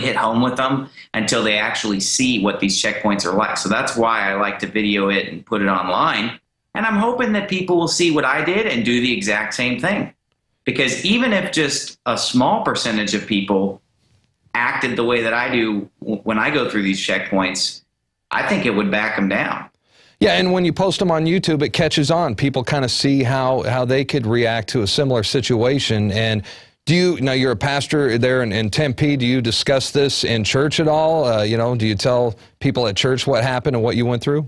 hit home with them until they actually see what these checkpoints are like. So that's why I like to video it and put it online. And I'm hoping that people will see what I did and do the exact same thing. Because even if just a small percentage of people acted the way that I do when I go through these checkpoints, I think it would back them down. Yeah, and when you post them on YouTube, it catches on. People kind of see how they could react to a similar situation. And now you're a pastor there in Tempe. Do you discuss this in church at all? Do you tell people at church what happened and what you went through?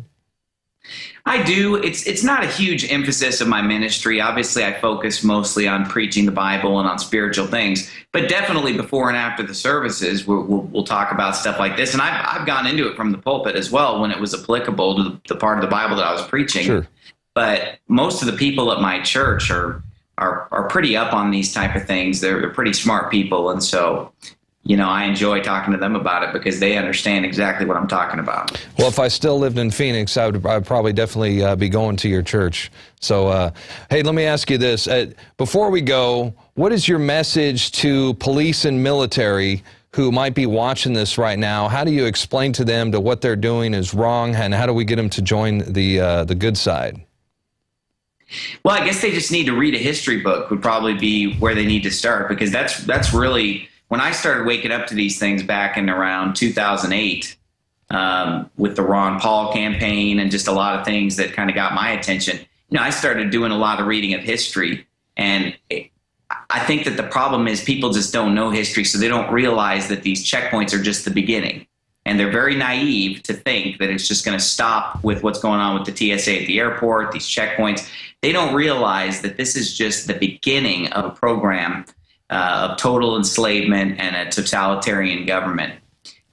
I do. It's not a huge emphasis of my ministry. Obviously, I focus mostly on preaching the Bible and on spiritual things. But definitely before and after the services, we'll talk about stuff like this. And I've gone into it from the pulpit as well when it was applicable to the part of the Bible that I was preaching. Sure. But most of the people at my church are pretty up on these type of things. They're pretty smart people. And so, I enjoy talking to them about it because they understand exactly what I'm talking about. Well, if I still lived in Phoenix, I'd probably definitely be going to your church. So, hey, let me ask you this. Before we go, what is your message to police and military who might be watching this right now? How do you explain to them that what they're doing is wrong, and how do we get them to join the good side? Well, I guess they just need to read a history book would probably be where they need to start, because that's really... When I started waking up to these things back in around 2008 with the Ron Paul campaign and just a lot of things that kind of got my attention, I started doing a lot of reading of history. And I think that the problem is people just don't know history, so they don't realize that these checkpoints are just the beginning. And they're very naive to think that it's just going to stop with what's going on with the TSA at the airport, these checkpoints. They don't realize that this is just the beginning of a program of total enslavement and a totalitarian government.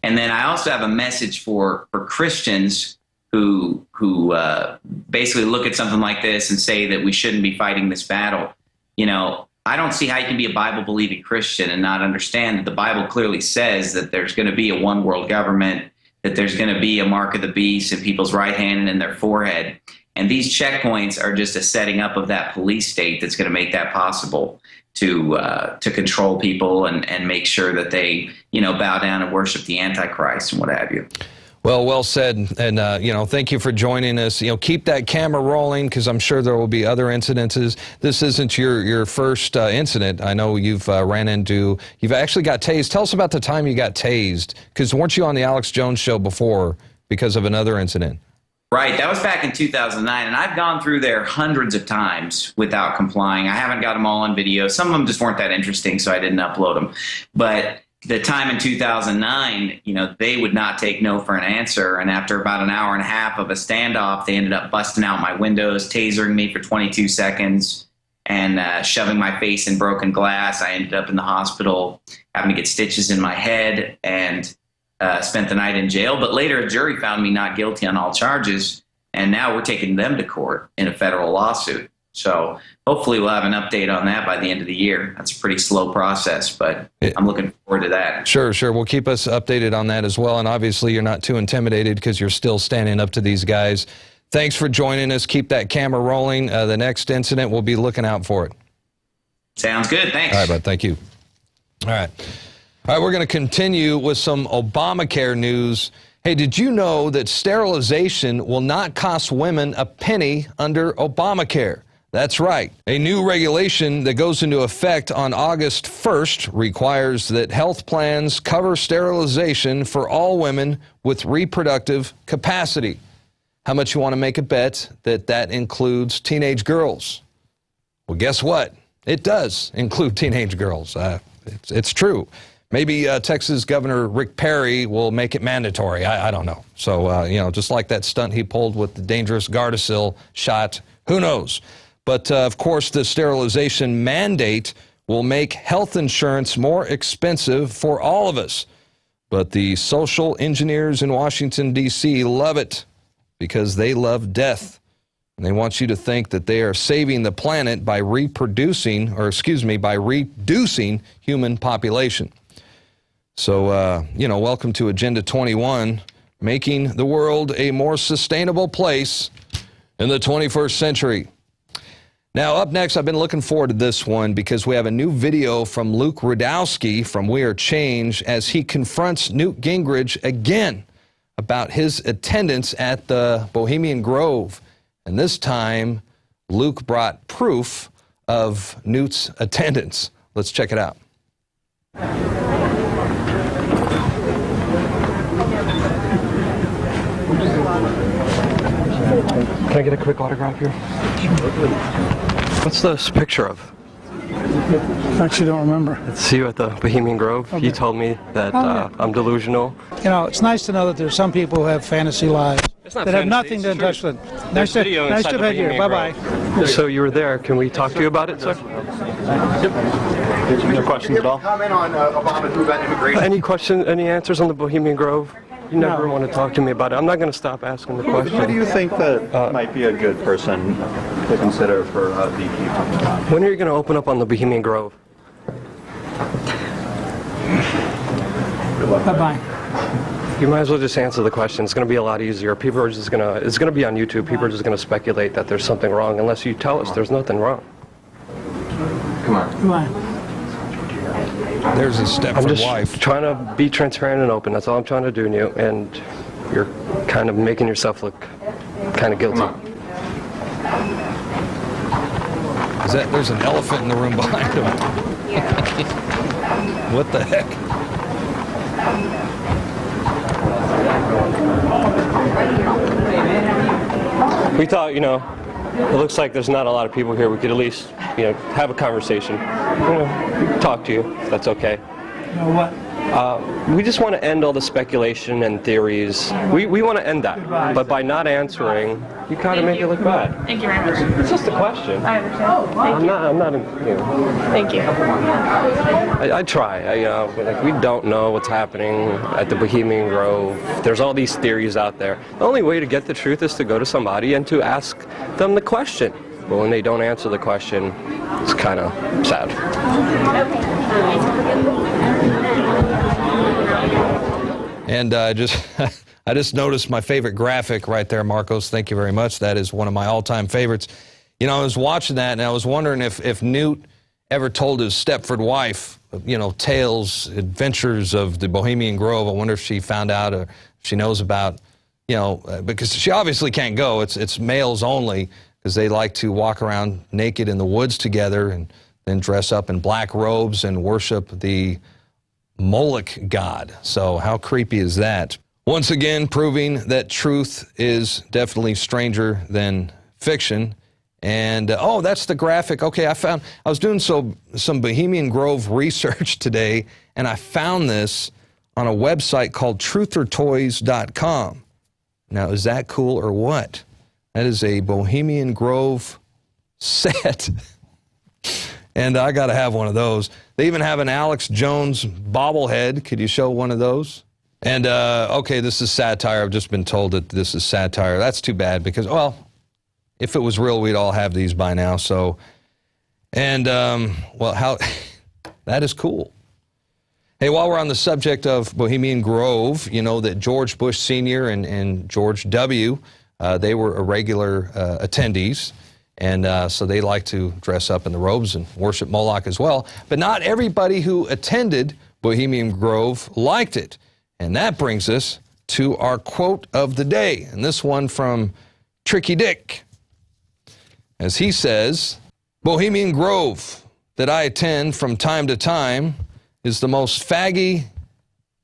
And then I also have a message for Christians who basically look at something like this and say that we shouldn't be fighting this battle. I don't see how you can be a Bible-believing Christian and not understand that the Bible clearly says that there's going to be a one-world government, that there's going to be a mark of the beast in people's right hand and in their forehead. And these checkpoints are just a setting up of that police state that's going to make that possible to control people and make sure that they, bow down and worship the Antichrist and what have you. Well said. And, thank you for joining us. Keep that camera rolling, because I'm sure there will be other incidences. This isn't your first incident. I know you've you've actually got tased. Tell us about the time you got tased, because weren't you on the Alex Jones show before because of another incident? Right. That was back in 2009, and I've gone through there hundreds of times without complying. I haven't got them all on video. Some of them just weren't that interesting, so I didn't upload them. But the time in 2009, they would not take no for an answer. And after about an hour and a half of a standoff, they ended up busting out my windows, tasering me for 22 seconds, and shoving my face in broken glass. I ended up in the hospital having to get stitches in my head and spent the night in jail. But later, a jury found me not guilty on all charges, and now we're taking them to court in a federal lawsuit. So hopefully we'll have an update on that by the end of the year. That's a pretty slow process, but I'm looking forward to that. Sure. Well, keep us updated on that as well. And obviously you're not too intimidated because you're still standing up to these guys. Thanks for joining us. Keep that camera rolling. The next incident, we'll be looking out for it. Sounds good. Thanks. All right, bud. Thank you. All right, we're going to continue with some Obamacare news. Hey, did you know that sterilization will not cost women a penny under Obamacare? That's right. A new regulation that goes into effect on August 1st requires that health plans cover sterilization for all women with reproductive capacity. How much you want to make a bet that includes teenage girls? Well, guess what? It does include teenage girls. It's true. Maybe Texas Governor Rick Perry will make it mandatory. I don't know. So, just like that stunt he pulled with the dangerous Gardasil shot, who knows? But, of course, the sterilization mandate will make health insurance more expensive for all of us. But the social engineers in Washington, D.C. love it because they love death. And they want you to think that they are saving the planet by reducing human population. So, welcome to Agenda 21, making the world a more sustainable place in the 21st century. Now, up next, I've been looking forward to this one because we have a new video from Luke Rudkowski from We Are Change as he confronts Newt Gingrich again about his attendance at the Bohemian Grove. And this time, Luke brought proof of Newt's attendance. Let's check it out. Can I get a quick autograph here? What's this picture of? I actually don't remember. It's you at the Bohemian Grove. Okay. You told me that I'm delusional. You know, it's nice to know that there's some people who have fantasy lives not that have fantasy, nothing to it's touch true. with. There's video Nice inside to the have you here. Bohemian Bye-bye. So you were there. Can we talk to you about it, sir? No questions at all? Comment on Obama's move on immigration. Any questions, any answers on the Bohemian Grove? You never want to talk to me about it. I'm not going to stop asking the question. Who do you think that might be a good person to consider for VP? When are you going to open up on the Bohemian Grove? Bye-bye. You might as well just answer the question. It's going to be a lot easier. People are just going to, it's going to be on YouTube. People are just going to speculate that there's something wrong unless you tell us there's nothing wrong. Come on. Bye-bye. There's his I'm Stepford just wife. trying to be transparent and open. That's all I'm trying to do, Newt. And you're kind of making yourself look kind of guilty. Is that, there's an elephant in the room behind him. What the heck? We thought, you know, it looks like there's not a lot of people here. We could at least, you know, have a conversation. You know, talk to you, if that's okay. You know what? We just want to end all the speculation and theories. We want to end that. But by not answering, you kind of make it look bad. Thank you very much. It's just a question. I understand. I'm not, you know. Thank you. I try. But like, we don't know what's happening at the Bohemian Grove. There's all these theories out there. The only way to get the truth is to go to somebody and to ask them the question. But when they don't answer the question, it's kind of sad. And I just noticed my favorite graphic right there, Marcos. Thank you very much. That is one of my all-time favorites. You know, I was watching that, and I was wondering if Newt ever told his Stepford wife, you know, tales, adventures of the Bohemian Grove. I wonder if she found out or if she knows about, you know, because she obviously can't go. It's males only because they like to walk around naked in the woods together and then dress up in black robes and worship the Moloch god. So how creepy is that? Once again, proving that truth is definitely stranger than fiction. And oh, that's the graphic. Okay, I was doing some Bohemian Grove research today, and I found this on a website called truthertoys.com. Now, is that cool or what? That is a Bohemian Grove set. And I got to have one of those. They even have an Alex Jones bobblehead. Could you show one of those? And, okay, this is satire. I've just been told that this is satire. That's too bad because, well, if it was real, we'd all have these by now. So, and, well, how, that is cool. Hey, while we're on the subject of Bohemian Grove, you know that George Bush Sr. and George W., they were regular attendees. And so they like to dress up in the robes and worship Moloch as well. But not everybody who attended Bohemian Grove liked it. And that brings us to our quote of the day. And this one from Tricky Dick. As he says, Bohemian Grove that I attend from time to time is the most faggy,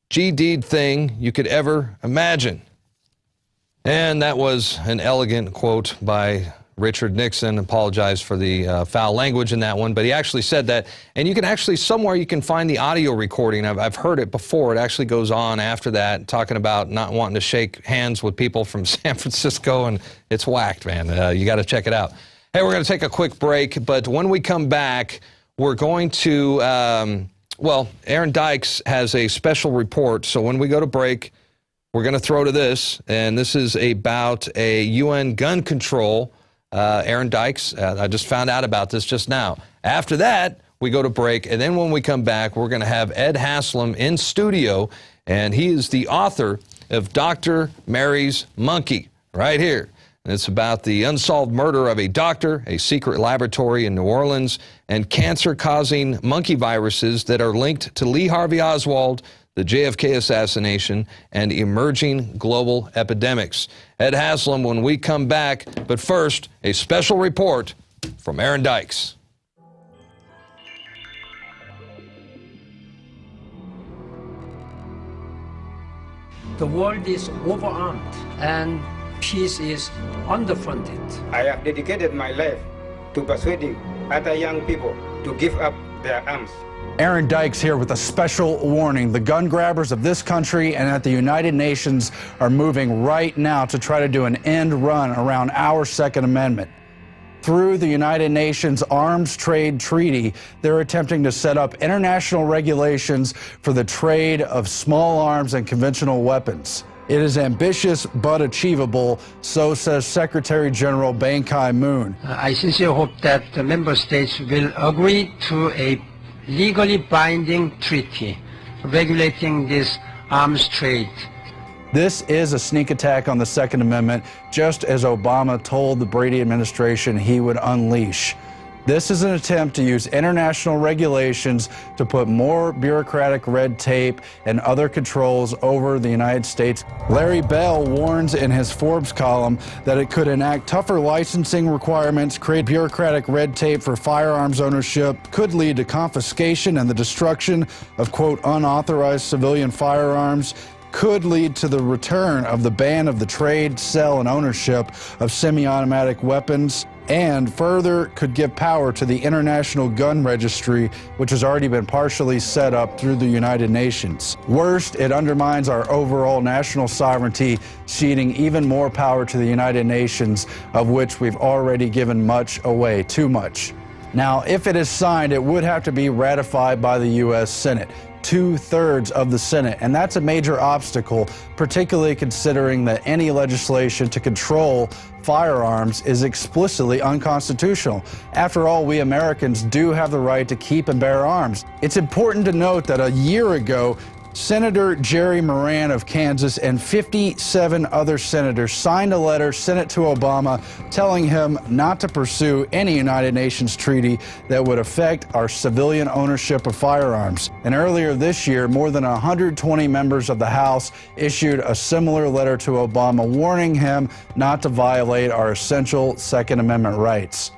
GD'd thing you could ever imagine. And that was an elegant quote by Richard Nixon. Apologized for the foul language in that one, but he actually said that. And you can actually, somewhere you can find the audio recording. I've heard it before. It actually goes on after that, talking about not wanting to shake hands with people from San Francisco, and it's whacked, man. You got to check it out. Hey, we're going to take a quick break, but when we come back, we're going to, well, Aaron Dykes has a special report, so when we go to break, we're going to throw to this, and this is about a UN gun control. Aaron Dykes, I just found out about this just now. After that, we go to break, and then when we come back, we're going to have Ed Haslam in studio, and he is the author of Dr. Mary's Monkey, right here. And it's about the unsolved murder of a doctor, a secret laboratory in New Orleans, and cancer-causing monkey viruses that are linked to Lee Harvey Oswald, the JFK assassination, and emerging global epidemics. Ed Haslam when we come back, but first, a special report from Aaron Dykes. The world is overarmed and peace is underfunded. I have dedicated my life to persuading other young people to give up their arms. Aaron Dykes here with a special warning. The gun grabbers of this country and at the United Nations are moving right now to try to do an end run around our Second Amendment. Through the United Nations Arms Trade Treaty, they're attempting to set up international regulations for the trade of small arms and conventional weapons. It is ambitious but achievable, so says Secretary General Ban Ki-moon. I sincerely hope that the member states will agree to a legally binding treaty regulating this arms trade. This is a sneak attack on the Second Amendment, just as Obama told the Brady administration he would unleash. This is an attempt to use international regulations to put more bureaucratic red tape and other controls over the United States. Larry Bell warns in his Forbes column that it could enact tougher licensing requirements, create bureaucratic red tape for firearms ownership, could lead to confiscation and the destruction of, quote, unauthorized civilian firearms, could lead to the return of the ban of the trade, sale, and ownership of semi-automatic weapons, and further could give power to the International Gun Registry, which has already been partially set up through the United Nations. Worst, it undermines our overall national sovereignty, ceding even more power to the United Nations, of which we've already given much away, too much. Now, if it is signed, it would have to be ratified by the U.S. Senate. 2/3 of the Senate, and that's a major obstacle, particularly considering that any legislation to control firearms is explicitly unconstitutional. After all, we Americans do have the right to keep and bear arms. It's important to note that a year ago, Senator Jerry Moran of Kansas and 57 other senators signed a letter sent it to Obama telling him not to pursue any United Nations treaty that would affect our civilian ownership of firearms. And earlier this year, more than 120 members of the House issued a similar letter to Obama warning him not to violate our essential Second Amendment rights.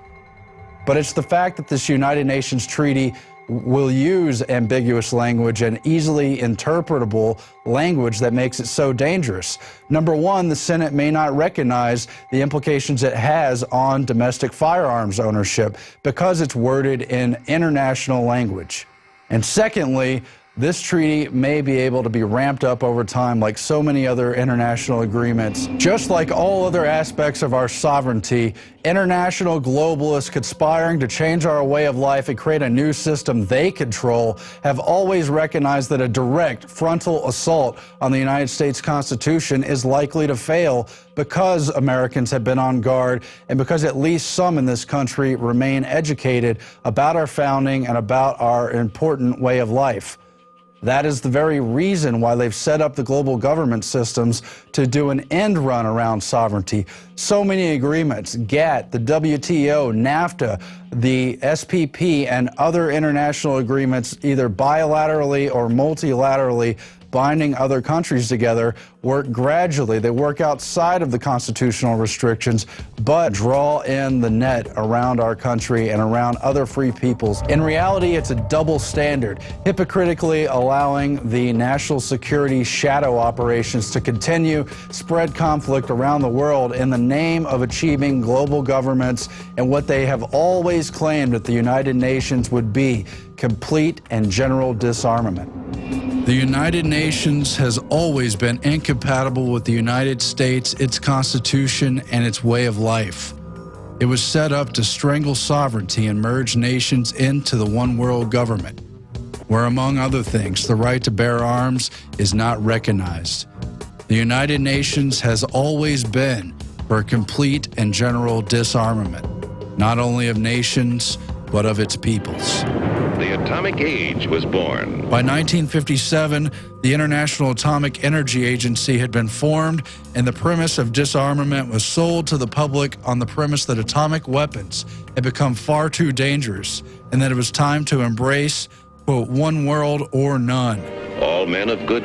But it's the fact that this United Nations treaty will use ambiguous language and easily interpretable language that makes it so dangerous. Number one, the Senate may not recognize the implications it has on domestic firearms ownership because it's worded in international language. And secondly, this treaty may be able to be ramped up over time like so many other international agreements. Just like all other aspects of our sovereignty, international globalists conspiring to change our way of life and create a new system they control have always recognized that a direct frontal assault on the United States Constitution is likely to fail because Americans have been on guard and because at least some in this country remain educated about our founding and about our important way of life. That is the very reason why they've set up the global government systems to do an end run around sovereignty. So many agreements, GATT, the WTO, NAFTA, the SPP, and other international agreements, either bilaterally or multilaterally, binding other countries together, work gradually. They work outside of the constitutional restrictions, but draw in the net around our country and around other free peoples. In reality, it's a double standard, hypocritically allowing the national security shadow operations to continue, spread conflict around the world in the name of achieving global governments and what they have always claimed that the United Nations would be, complete and general disarmament. The United Nations has always been incompatible with the United States, its Constitution, and its way of life. It was set up to strangle sovereignty and merge nations into the one world government, where, among other things, the right to bear arms is not recognized. The United Nations has always been for complete and general disarmament, not only of nations, but of its peoples. the atomic age was born. By 1957, the International Atomic Energy Agency had been formed, and the premise of disarmament was sold to the public on the premise that atomic weapons had become far too dangerous and that it was time to embrace, quote, one world or none. All men of good